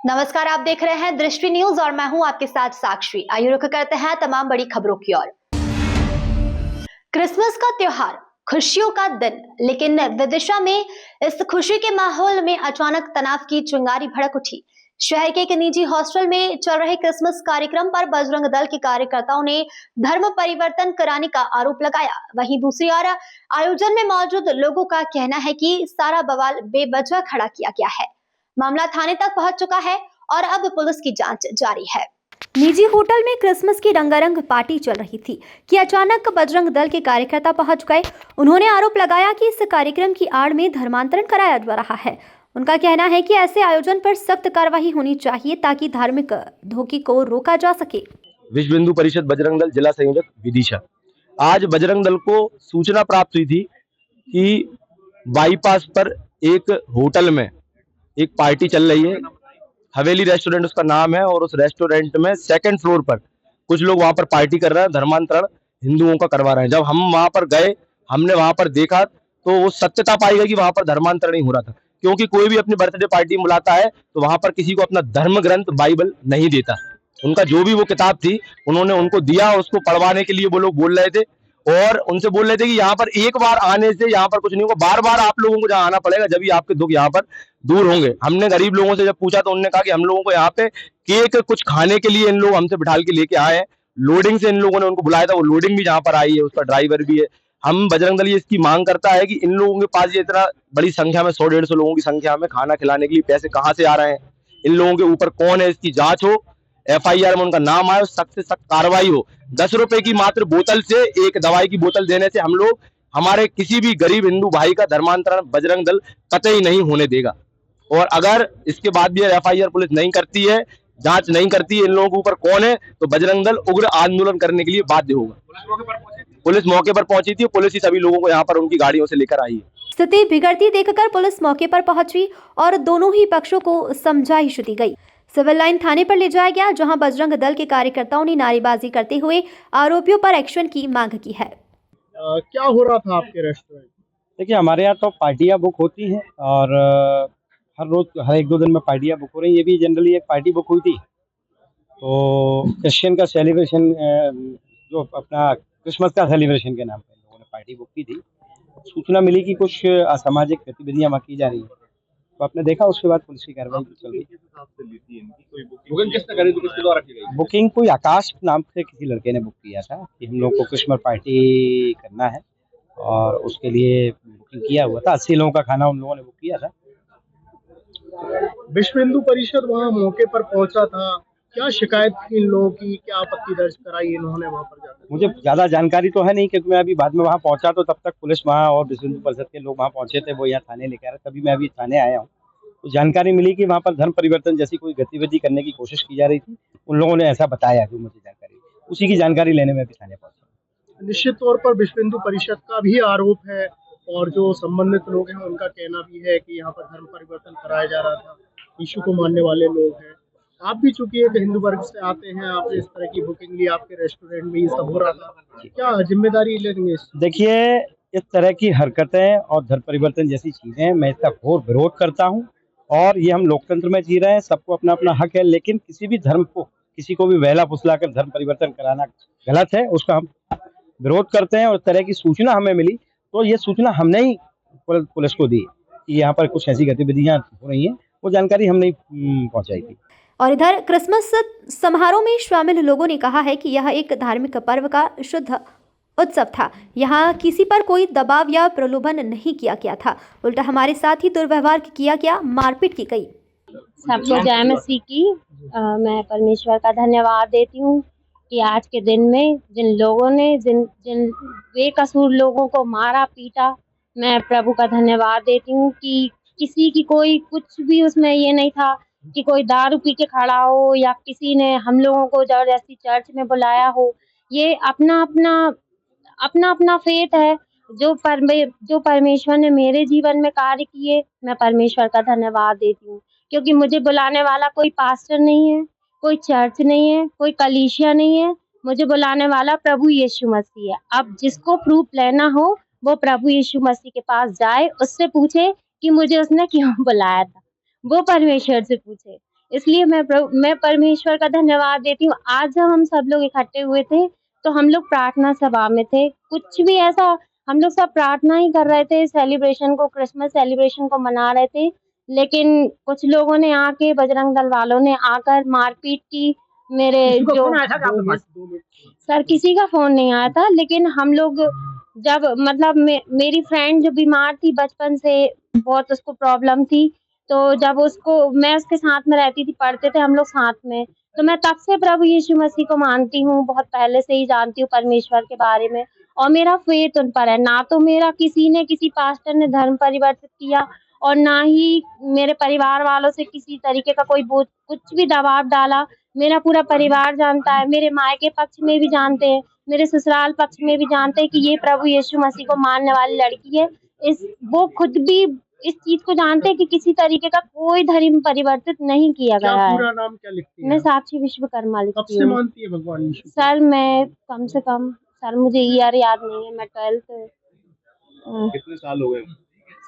नमस्कार, आप देख रहे हैं दृष्टि न्यूज और मैं हूं आपके साथ साक्षी। आइए रुक करते हैं तमाम बड़ी खबरों की ओर। क्रिसमस का त्योहार, खुशियों का दिन, लेकिन विदिशा में इस खुशी के माहौल में अचानक तनाव की चिंगारी भड़क उठी। शहर के एक निजी हॉस्टल में चल रहे क्रिसमस कार्यक्रम पर बजरंग दल के कार्यकर्ताओं ने धर्म परिवर्तन कराने का आरोप लगाया। वहीं दूसरी ओर आयोजन में मौजूद लोगों का कहना है कि सारा बवाल बेवजह खड़ा किया गया है। मामला थाने तक पहुंच चुका है और अब पुलिस की जांच जारी है। निजी होटल में क्रिसमस की रंगारंग पार्टी चल रही थी कि अचानक बजरंग दल के कार्यकर्ता पहुंच गए। उन्होंने आरोप लगाया कि इस कार्यक्रम की आड़ में धर्मांतरण कराया जा रहा है। उनका कहना है कि ऐसे आयोजन पर सख्त कार्रवाई होनी चाहिए ताकि धार्मिक धोखे को रोका जा सके। विश्व हिंदू परिषद बजरंग दल जिला संयोजक विदिशा। आज बजरंग दल को सूचना प्राप्त हुई थी कि बाईपास पर एक होटल में एक पार्टी चल रही है। हवेली रेस्टोरेंट उसका नाम है और उस रेस्टोरेंट में सेकंड फ्लोर पर कुछ लोग वहां पर पार्टी कर रहे हैं, धर्मांतरण हिंदुओं का करवा रहे हैं। जब हम वहां पर गए, हमने वहां पर देखा तो वो सत्यता पाई गई कि वहां पर धर्मांतरण ही हो रहा था। क्योंकि कोई भी अपनी बर्थडे पार्टी में बुलाता है तो वहां पर किसी को अपना धर्म ग्रंथ बाइबल नहीं देता। उनका जो भी वो किताब थी उन्होंने उनको दिया, उसको पढ़वाने के लिए वो लोग बोल रहे थे और उनसे बोल रहे थे कि यहाँ पर एक बार आने से यहाँ पर कुछ नहीं होगा, बार बार आप लोगों को जहाँ आना पड़ेगा, जब ही आपके दुख यहाँ पर दूर होंगे। हमने गरीब लोगों से जब पूछा तो उन्होंने कहा कि हम लोगों को यहाँ पे केक कुछ खाने के लिए इन लोग हमसे बिठाल के लेके आए हैं। लोडिंग से इन लोगों ने उनको बुलाया था, वो लोडिंग भी जहाँ पर आई है, उसका ड्राइवर भी है। हम बजरंग दल इसकी मांग करता है कि इन लोगों के पास ये इतना बड़ी संख्या में 100-150 लोगों की संख्या में खाना खिलाने के लिए पैसे कहाँ से आ रहे हैं, इन लोगों के ऊपर कौन है, इसकी जांच हो, FIR में उनका नाम आए, सख्त से सख्त कार्रवाई हो। 10 रुपए की मात्र बोतल से, एक दवाई की बोतल देने से हम लोग हमारे किसी भी गरीब हिंदू भाई का धर्मांतरण बजरंग दल कतई नहीं होने देगा। और अगर इसके बाद भी FIR पुलिस नहीं करती है, जांच नहीं करती है इन लोगों के ऊपर कौन है, तो बजरंग दल उग्र आंदोलन करने के लिए बाध्य होगा। पुलिस मौके पर पहुंची थी, पुलिस ही सभी लोगों को यहाँ पर उनकी गाड़ियों से लेकर आई है। स्थिति बिगड़ती देखकर पुलिस मौके पर पहुंची और दोनों ही पक्षों को समझाइश दी गई। सिविल लाइन थाने पर ले जाया गया, जहां बजरंग दल के कार्यकर्ताओं ने नारेबाजी करते हुए आरोपियों पर एक्शन की मांग की है। क्या हो रहा था आपके रेस्टोरेंट? देखिए, हमारे यहाँ तो पार्टियाँ बुक होती हैं और हर रोज हर 1-2 दिन में पार्टियाँ बुक हो रही हैं। ये भी जनरली एक पार्टी बुक हुई थी, तो क्रिश्चियन का सेलिब्रेशन, जो अपना क्रिसमस का सेलिब्रेशन के नाम पे लोगों ने पार्टी बुक की थी। सूचना मिली कि कुछ असामाजिक गतिविधियाँ वहाँ की जा रही हैं, तो आपने देखा, उसके बाद पुलिस की कार्रवाई चल रही है। बुकिंग कोई आकाश नाम से किसी लड़के ने बुक किया था कि हम लोग को क्रिसमस पार्टी करना है और उसके लिए बुकिंग किया हुआ था। 80 लोगों का खाना उन लोगों ने बुक किया था। विश्व हिंदू परिषद वहाँ मौके पर पहुंचा था, क्या शिकायत थी इन लोगों की, क्या आपत्ति दर्ज कराई इन्होंने वहाँ पर जाकर? मुझे ज़्यादा जानकारी तो है नहीं, क्योंकि मैं अभी बाद में वहाँ पहुँचा तो तब तक पुलिस वहाँ और विश्व हिंदू परिषद के लोग वहाँ पहुँचे थे, वो यहाँ थाने लेके आ रहे, तभी मैं अभी थाने आया हूँ। तो जानकारी मिली कि वहाँ पर धर्म परिवर्तन जैसी कोई गतिविधि करने की कोशिश की जा रही थी। उन लोगों ने ऐसा बताया, जो मुझे जानकारी, उसी की जानकारी लेने में भी थाने पहुँचा। निश्चित तौर पर विश्व हिंदू परिषद का भी आरोप है और जो संबंधित लोग हैं उनका कहना भी है कि यहाँ पर धर्म परिवर्तन कराया जा रहा था, यीशु को मानने वाले लोग हैं। आप भी चूंकि एक हिंदू वर्ग से आते हैं, आपने इस तरह की बुकिंग ली, आपके रेस्टोरेंट में ये सब हो रहा था, क्या जिम्मेदारी लेंगे? देखिए, इस तरह की हरकतें और धर्म परिवर्तन जैसी चीज़ें, मैं इसका घोर विरोध करता हूँ। और ये हम लोकतंत्र में जी रहे हैं, सबको अपना अपना हक है, लेकिन किसी भी धर्म को, किसी को भी बहला फुसला कर धर्म परिवर्तन कराना गलत है, उसका हम विरोध करते हैं। और इस तरह की सूचना हमें मिली तो ये सूचना हमने ही पुलिस को दी कि यहाँ पर कुछ ऐसी गतिविधियाँ हो रही हैं, वो जानकारी हमने ही पहुँचाई थी। और इधर क्रिसमस समारोह में शामिल लोगों ने कहा है कि यह एक धार्मिक पर्व का शुद्ध उत्सव था। यहाँ किसी पर कोई दबाव या प्रलोभन नहीं किया गया था, उल्टा हमारे साथ ही दुर्व्यवहार किया गया, मारपीट की गई। सबको जय मसीह की। मैं परमेश्वर का धन्यवाद देती हूँ कि आज के दिन में जिन लोगों ने जिन बेकसूर लोगों को मारा पीटा, मैं प्रभु का धन्यवाद देती हूँ कि किसी की कोई कुछ भी उसमें ये नहीं था कि कोई दारू पी के खड़ा हो या किसी ने हम लोगों को जबरदस्ती चर्च में बुलाया हो। ये अपना अपना फेथ है। जो परमेश्वर ने मेरे जीवन में कार्य किए, मैं परमेश्वर का धन्यवाद देती हूँ, क्योंकि मुझे बुलाने वाला कोई पास्टर नहीं है, कोई चर्च नहीं है, कोई कलीसिया नहीं है। मुझे बुलाने वाला प्रभु यीशु मसीह है। अब जिसको प्रूफ लेना हो वो प्रभु यीशु मसीह के पास जाए, उससे पूछे कि मुझे उसने क्यों बुलाया था, वो परमेश्वर से पूछे। इसलिए मैं परमेश्वर का धन्यवाद देती हूँ। आज जब हम सब लोग इकट्ठे हुए थे तो हम लोग प्रार्थना सभा में थे। कुछ भी ऐसा हम लोग सब प्रार्थना ही कर रहे थे, सेलिब्रेशन को, क्रिसमस सेलिब्रेशन को मना रहे थे। लेकिन कुछ लोगों ने आके, बजरंग दल वालों ने आकर मारपीट की। मेरे जो सर किसी का फोन नहीं आया था, लेकिन हम लोग जब मतलब मेरी फ्रेंड जो बीमार थी बचपन से, बहुत उसको प्रॉब्लम थी, तो जब मैं उसके साथ में रहती थी, पढ़ते थे हम लोग साथ में, तो मैं तब से प्रभु यीशु मसीह को मानती हूँ, बहुत पहले से ही जानती हूँ परमेश्वर के बारे में, और मेरा फेथ उन पर है। ना तो मेरा किसी पास्टर ने धर्म परिवर्तित किया, और ना ही मेरे परिवार वालों से किसी तरीके का कोई कुछ भी दबाव डाला। मेरा पूरा परिवार जानता है, मेरे मायके पक्ष में भी जानते हैं, मेरे ससुराल पक्ष में भी जानते हैं कि ये प्रभु यीशु मसीह को मानने वाली लड़की है। वो खुद भी इस चीज को जानते हैं कि किसी तरीके का कोई धर्म परिवर्तित नहीं किया क्या गया है। पूरा नाम क्या लिखती है? मैं साक्षी विश्वकर्मा कब लिखती से हूँ। मानती है भगवान यीशु को? सर मैं कम से कम, सर मुझे ईयर याद नहीं है, मैं 12th कितने साल हो गए?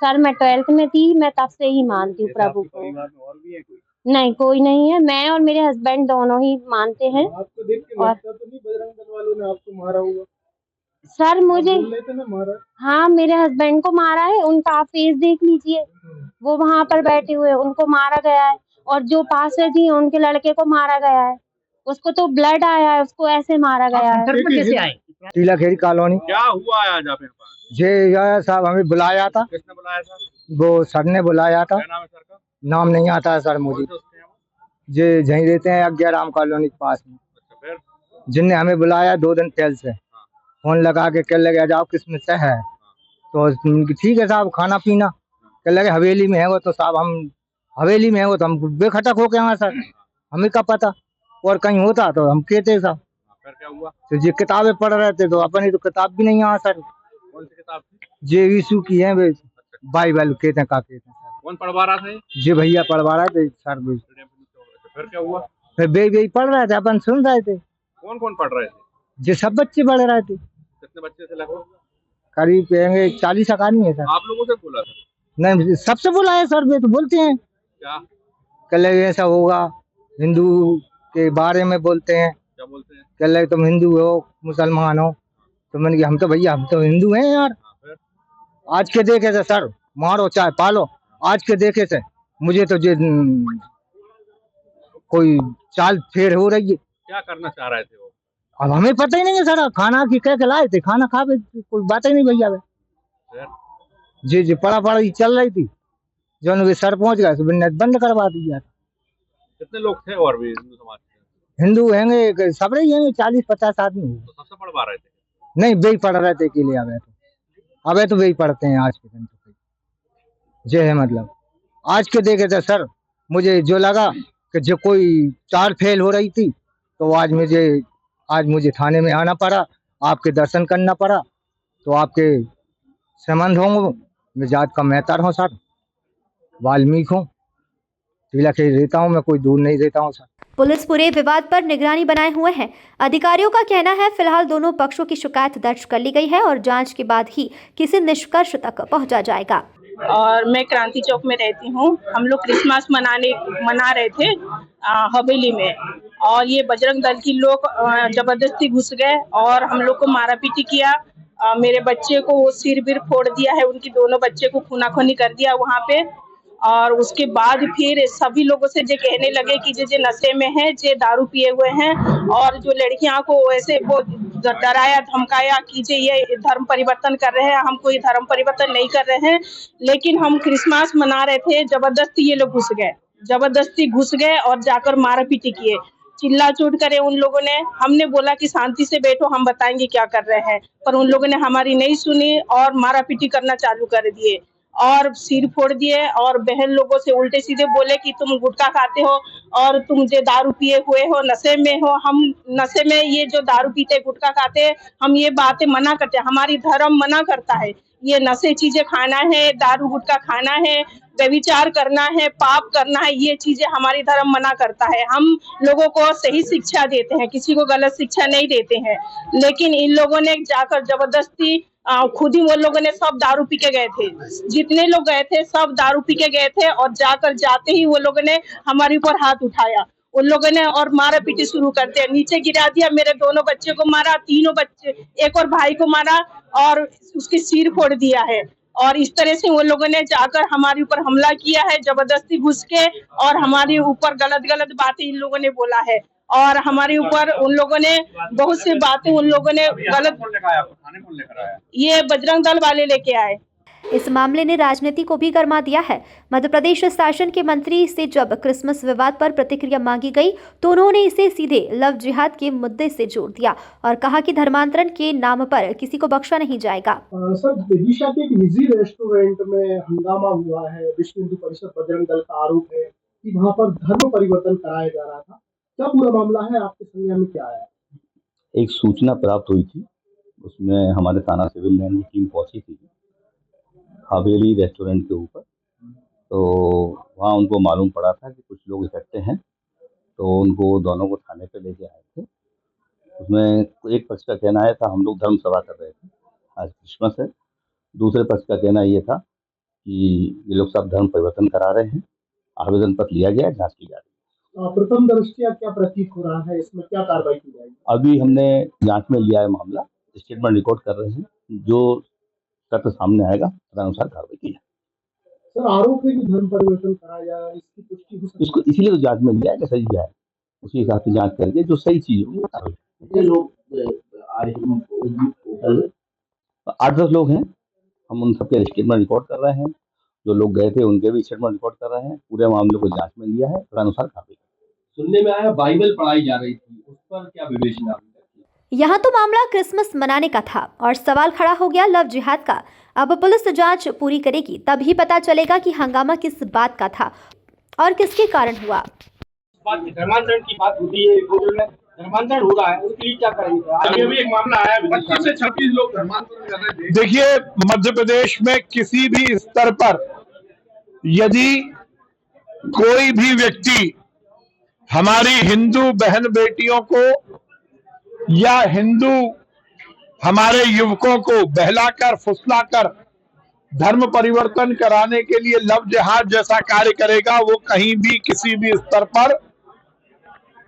सर मैं 12th में थी, मैं तब से ही मानती हूँ प्रभु को। परिवार में और भी है कोई? नहीं, कोई नहीं है, मैं और मेरे हस्बैंड दोनों ही मानते हैं। आपको देख के लगता तो नहीं बजरंग दल वालों ने आपको मारा होगा? सर मुझे, बोल रहे थे ना मारा। हाँ मेरे हस्बैंड को मारा है, उनका आप फेस देख लीजिए, वो वहां पर बैठे हुए, उनको मारा गया है। और जो पास्टर थी उनके लड़के को मारा गया है, उसको तो ब्लड आया है, उसको ऐसे मारा गया है। कैसे आए? टीला खेड़ी कॉलोनी। क्या हुआ आज आप यहाँ पर? जे साहब हमें बुलाया था, किसने बुलाया था? वो सर ने बुलाया था। क्या नाम है सर का? नाम नहीं आता है सर मुझे। कौन से उसके हैं वो? जे यहीं रहते हैं अज्ञा राम कॉलोनी के पास में। अच्छा, फिर? जिनने हमें बुलाया 2 दिन पहले से, फोन लगा के कह लगे जाओ किसमें से है, तो ठीक है साहब खाना पीना, कह लगे हवेली में है वो, तो साहब हम हवेली में है वो, तो हम बेखटक हो के यहाँ सर, हमें क्या पता, और कहीं होता तो हम कहते साहब। फिर क्या हुआ? तो ये किताबें पढ़ रहे थे, तो अपनी तो किताब भी नहीं यहाँ सर, कौन सी किताब थी? जे यीशु की है वे, बाइबल कहते हैं, का कहते हैं सर। कौन पढ़वा रहा था ये? जी भैया पढ़वा रहे थे सर। फिर क्या हुआ? फिर बे पढ़ रहे थे, अपन सुन रहे थे। कौन कौन पढ़ रहे थे? जो सब बच्चे पढ़ रहे थे, कितने बच्चे थे लगभग? करीब 40 आदमी है सर। आप लोगों से बोला था? नहीं सबसे बोला है सर, वे तो बोलते हैं, क्या कल ऐसा होगा, हिंदू के बारे में बोलते हैं, क्या बोलते हैं? कल तुम हिंदू हो मुसलमान हो, तो मैंने कहा हम तो भैया हम तो हिंदू हैं यार। फिर? आज के देखे से सर, मारो चाहे पालो, आज के देखे से मुझे तो जो कोई चाल फेर हो रही है। क्या करना चाह रहे थे वो? अब हमें पता ही नहीं है सर, खाना की कह के लाए थे, खाना खा के कोई बात ही नहीं भैया। फिर? जी जी पड़ा चल रही थी, जो वे सर पहुंच गए तो नेट बंद करवा दिया। कितने लोग थे और भी हिंदू समाज के? हिंदू हैंगे सब रही हैं 40-50 आदमी। तो सबसे पढ़वा रहे थे? नहीं वे पढ़ रहे थे के लिए, अब तो वे पढ़ते हैं आज के दिन तो जे है, मतलब आज के देखे थे सर, मुझे जो लगा कि जो कोई चाल फेल हो रही थी, तो आज मुझे थाने में आना पड़ा, आपके दर्शन करना पड़ा, तो आपके संबंध होंगे, मैं जात का मेहतर हूँ सर, वाल्मीकि हूँ, टीला खेड़ी रहता हूँ, मैं कोई दूर नहीं रहता हूँ सर। पुलिस पूरे विवाद पर निगरानी बनाए हुए है। अधिकारियों का कहना है फिलहाल दोनों पक्षों की शिकायत दर्ज कर ली गई है और जांच के बाद ही किसी निष्कर्ष तक पहुंचा जाएगा। और मैं क्रांति चौक में रहती हूँ। हम लोग क्रिसमस मना रहे थे हवेली में, और ये बजरंग दल की लोग जबरदस्ती घुस गए और हम लोग को मारा पीटी किया। मेरे बच्चे को वो सिर बिर फोड़ दिया है, उनकी दोनों बच्चे को खूनाखूनी कर दिया वहाँ पे। और उसके बाद फिर सभी लोगों से जो कहने लगे कि जे नशे में है, जे दारू पिए हुए हैं, और जो लड़कियां को ऐसे वो डराया धमकाया कि जे ये धर्म परिवर्तन कर रहे हैं। हम कोई धर्म परिवर्तन नहीं कर रहे हैं, लेकिन हम क्रिसमस मना रहे थे, जबरदस्ती ये लोग जबरदस्ती घुस गए और जाकर मारा पीटी किए, चिल्ला चूट करे उन लोगों ने। हमने बोला कि शांति से बैठो, हम बताएंगे क्या कर रहे हैं, पर उन लोगों ने हमारी नहीं सुनी और मारा पीटी करना चालू कर दिए और सिर फोड़ दिए। और बहन लोगों से उल्टे सीधे बोले कि तुम गुटखा खाते हो और तुम जो दारू पिए हुए हो, नशे में हो। हम नशे में ये जो दारू पीते गुटखा खाते, हम ये बातें मना करते हैं, हमारी धर्म मना करता है ये नशे चीजें खाना है, दारू गुटखा खाना है, व्यभिचार करना है, पाप करना है, ये चीजें हमारी धर्म मना करता है। हम लोगों को सही शिक्षा देते हैं, किसी को गलत शिक्षा नहीं देते हैं, लेकिन इन लोगों ने जाकर जबरदस्ती खुद ही वो लोगों ने सब दारू पी के गए थे। जितने लोग गए थे सब दारू पी के गए थे और जाते ही वो लोगों ने हमारे ऊपर हाथ उठाया। उन लोगों ने और मारा पीटी शुरू कर दिया, नीचे गिरा दिया, मेरे दोनों बच्चे को मारा, तीनों बच्चे, एक और भाई को मारा और उसकी सिर फोड़ दिया है। और इस तरह से वो लोगों ने जाकर हमारे ऊपर हमला किया है, जबरदस्ती घुस के, और हमारे ऊपर गलत गलत बातें इन लोगों ने बोला है और हमारे ऊपर उन लोगों ने बहुत सी बातें उन लोगों ने गलत, ये बजरंग दल वाले लेके आए। इस मामले ने राजनीति को भी गरमा दिया है। मध्य प्रदेश शासन के मंत्री से जब क्रिसमस विवाद पर प्रतिक्रिया मांगी गई तो उन्होंने इसे सीधे लव जिहाद के मुद्दे से जोड़ दिया और कहा कि धर्मांतरण के नाम पर किसी को बख्शा नहीं जाएगा। सर, विदिशा के एक निजी रेस्टोरेंट में हंगामा हुआ है। विश्व हिंदू परिषद बजरंग दल का आरोप है कि वहां पर धर्म परिवर्तन कराया जा रहा था। क्या पूरा मामला है, आपके संज्ञान में क्या आया? एक सूचना प्राप्त हुई थी, उसमें हमारे थाना सिविल लाइन की टीम पहुंची थी हवेली रेस्टोरेंट के ऊपर। तो वहाँ उनको मालूम पड़ा था कि कुछ लोग इकट्ठे हैं, तो उनको दोनों को थाने पे लेके आए थे। उसमें एक पक्ष का कहना है था हम लोग धर्म सभा कर रहे थे, आज क्रिसमस है। दूसरे पक्ष का कहना ये था कि ये लोग सब धर्म परिवर्तन करा रहे हैं। आवेदन पत्र लिया गया, जाँच की जा रही है। प्रथम दृष्टया क्या प्रतीत हो रहा है, इसमें क्या कार्रवाई की जाएगी? अभी हमने जांच में लिया है मामला, स्टेटमेंट रिकॉर्ड कर रहे हैं, जो तथ्य सामने आएगा तदनुसार कार्रवाई की जाएगी। सर, आरोप है कि धर्म परिवर्तन कराया जा रहा है, इसकी पुष्टि हो सकती है? इसको इसीलिए तो जांच में लिया है कि सही है, उसी हिसाब से जांच करके जो सही चीज होगी वो कार्रवाई। ये लोग 8-10 लोग हैं, हम उन सबके स्टेटमेंट रिकॉर्ड कर रहे हैं। जो लोग गए थे उनके भी स्टेटमेंट रिकॉर्ड कर रहे हैं। पूरे मामले को जांच में लिया है, तदनुसार कार्रवाई। सुनने में आया बाइबल पढ़ाई जा रही थी, उस पर क्या विवेचना? यहाँ तो मामला क्रिसमस मनाने का था और सवाल खड़ा हो गया लव जिहाद का। अब पुलिस जांच पूरी करेगी, तभी पता चलेगा कि हंगामा किस बात का था और किसके कारण हुआ। धर्मांतरण की बात होती है, धर्मांतरण हो रहा है, उसके लिए क्या करेंगे? अभी एक मामला आया, 25 से 26 लोग धर्मांतरण कर रहे थे। देखिए, मध्य प्रदेश में किसी भी स्तर पर यदि कोई भी व्यक्ति हमारी हिंदू बहन बेटियों को या हिंदू हमारे युवकों को बहलाकर फुसलाकर धर्म परिवर्तन कराने के लिए लव जिहाद जैसा कार्य करेगा, वो कहीं भी किसी भी स्तर पर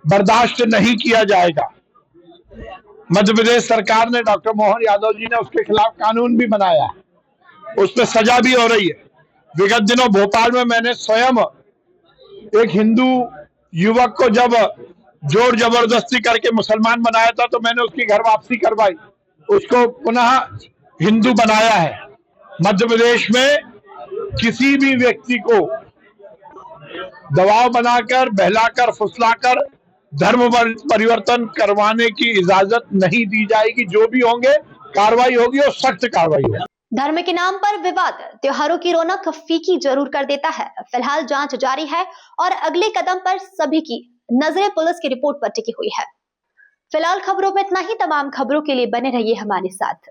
बर्दाश्त नहीं किया जाएगा। मध्य प्रदेश सरकार ने, डॉक्टर मोहन यादव जी ने उसके खिलाफ कानून भी बनाया, उस पर सजा भी हो रही है। विगत दिनों भोपाल में मैंने स्वयं एक हिंदू युवक को जब जोर जबरदस्ती करके मुसलमान बनाया था तो मैंने उसकी घर वापसी करवाई, उसको पुनः हिंदू बनाया है। मध्य प्रदेश में किसी भी व्यक्ति को दबाव बनाकर, बहलाकर, फुसलाकर धर्म परिवर्तन करवाने की इजाजत नहीं दी जाएगी। जो भी होंगे कार्रवाई होगी और सख्त कार्रवाई होगी। धर्म के नाम पर विवाद त्योहारों की रौनक फीकी जरूर कर देता है। फिलहाल जांच जारी है और अगले कदम पर सभी की नजरें पुलिस की रिपोर्ट पर टिकी हुई है। फिलहाल खबरों में इतना ही। तमाम खबरों के लिए बने रहिए हमारे साथ।